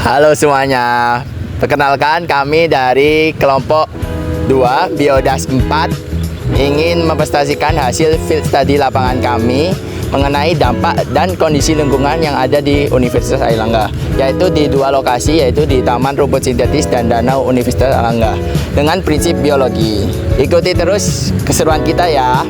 Halo semuanya, perkenalkan kami dari kelompok 2 Biodas 4 ingin mempresentasikan hasil field study lapangan kami mengenai dampak dan kondisi lingkungan yang ada di Universitas Airlangga, yaitu di dua lokasi, yaitu di Taman Rumput Sintetis dan Danau Universitas Airlangga dengan prinsip biologi. Ikuti terus keseruan kita ya.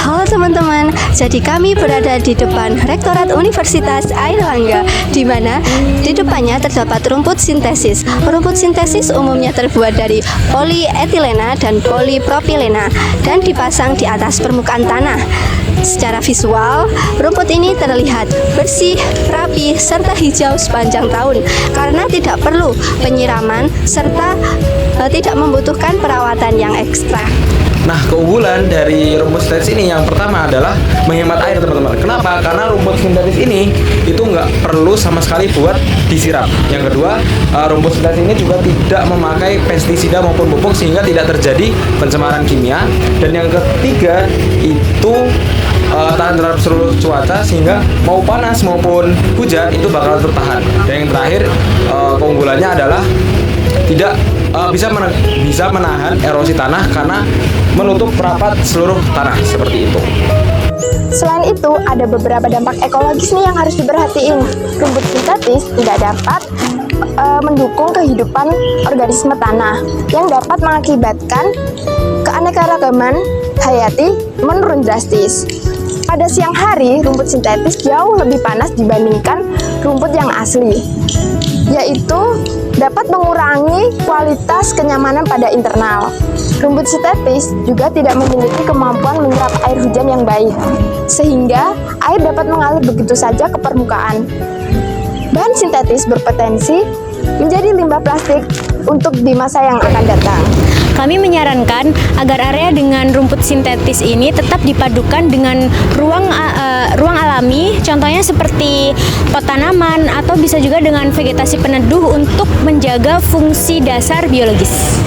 Halo teman-teman, jadi kami berada di depan Rektorat Universitas Airlangga, di mana di depannya terdapat rumput sintesis. Rumput sintesis umumnya terbuat dari polietilena dan polipropilena dan dipasang di atas permukaan tanah. Secara visual, rumput ini terlihat bersih, rapi, serta hijau sepanjang tahun karena tidak perlu penyiraman serta tidak membutuhkan perawatan yang ekstra. Nah, keunggulan dari rumput sintetis ini yang pertama adalah menghemat air, teman-teman. Kenapa? Karena rumput sintetis ini itu nggak perlu sama sekali buat disiram. Yang kedua, rumput sintetis ini juga tidak memakai pestisida maupun pupuk sehingga tidak terjadi pencemaran kimia. Dan yang ketiga itu tahan terhadap seluruh cuaca sehingga mau panas maupun hujan itu bakal tertahan. Dan yang terakhir, keunggulannya adalah tidak bisa menahan erosi tanah karena menutup rapat seluruh tanah seperti itu. Selain itu, ada beberapa dampak ekologis nih yang harus diperhatiin. Rumput sintetis tidak dapat mendukung kehidupan organisme tanah yang dapat mengakibatkan keanekaragaman hayati menurun drastis. Pada siang hari, rumput sintetis jauh lebih panas dibandingkan rumput yang asli, yaitu dapat mengurangi kualitas kenyamanan pada internal. Rumput sintetis juga tidak memiliki kemampuan menyerap air hujan yang baik, sehingga air dapat mengalir begitu saja ke permukaan. Bahan sintetis berpotensi menjadi limbah plastik untuk di masa yang akan datang. Kami menyarankan agar area dengan rumput sintetis ini tetap dipadukan dengan ruang alami, contohnya seperti pot tanaman atau bisa juga dengan vegetasi peneduh untuk menjaga fungsi dasar biologis.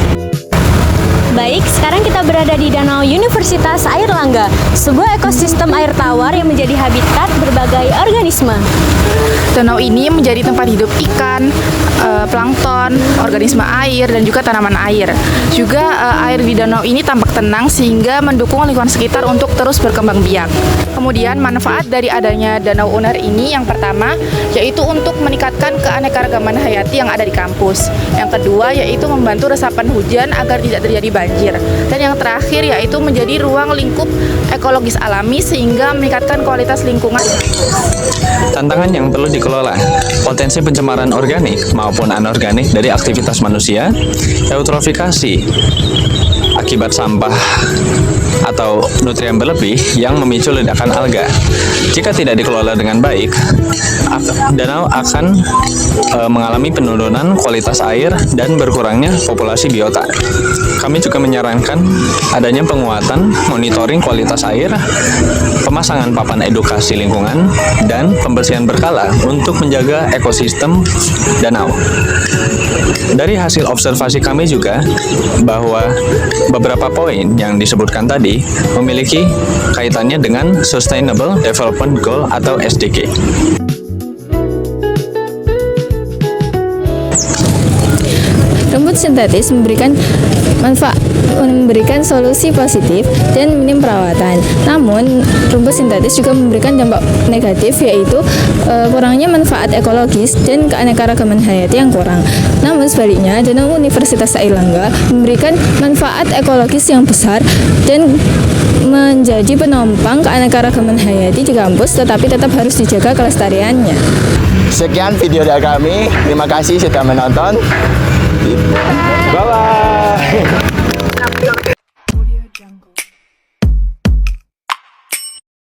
Baik, sekarang kita berada di Danau Universitas Airlangga, sebuah ekosistem air tawar yang menjadi habitat berbagai organisme. Danau ini menjadi tempat hidup ikan, plankton, organisme air, dan juga tanaman air. Juga air di danau ini tampak tenang sehingga mendukung lingkungan sekitar untuk terus berkembang biak. Kemudian manfaat dari adanya danau UNER ini yang pertama yaitu untuk meningkatkan keanekaragaman hayati yang ada di kampus. Yang kedua yaitu membantu resapan hujan agar tidak terjadi banjir. Dan yang terakhir yaitu menjadi ruang lingkup ekologis alami sehingga meningkatkan kualitas lingkungan. Tantangan yang perlu dikelola, potensi pencemaran organik maupun anorganik dari aktivitas manusia, eutrofikasi akibat sampah atau nutrien berlebih yang memicu ledakan alga. Jika tidak dikelola dengan baik, danau akan mengalami penurunan kualitas air dan berkurangnya populasi biota. Kami juga menyarankan adanya penguatan monitoring kualitas air, pemasangan papan edukasi lingkungan, dan pembersihan berkala untuk menjaga ekosistem danau. Dari hasil observasi kami juga bahwa beberapa poin yang disebutkan tadi memiliki kaitannya dengan Sustainable Development Goal atau SDG. Rumput sintetis memberikan solusi positif dan minim perawatan. Namun, rumput sintetis juga memberikan dampak negatif, yaitu kurangnya manfaat ekologis dan keanekaragaman hayati yang kurang. Namun sebaliknya, Danau Universitas Airlangga memberikan manfaat ekologis yang besar dan menjadi penopang keanekaragaman hayati di kampus, tetapi tetap harus dijaga kelestariannya. Sekian video dari kami. Terima kasih sudah menonton. Bye-bye.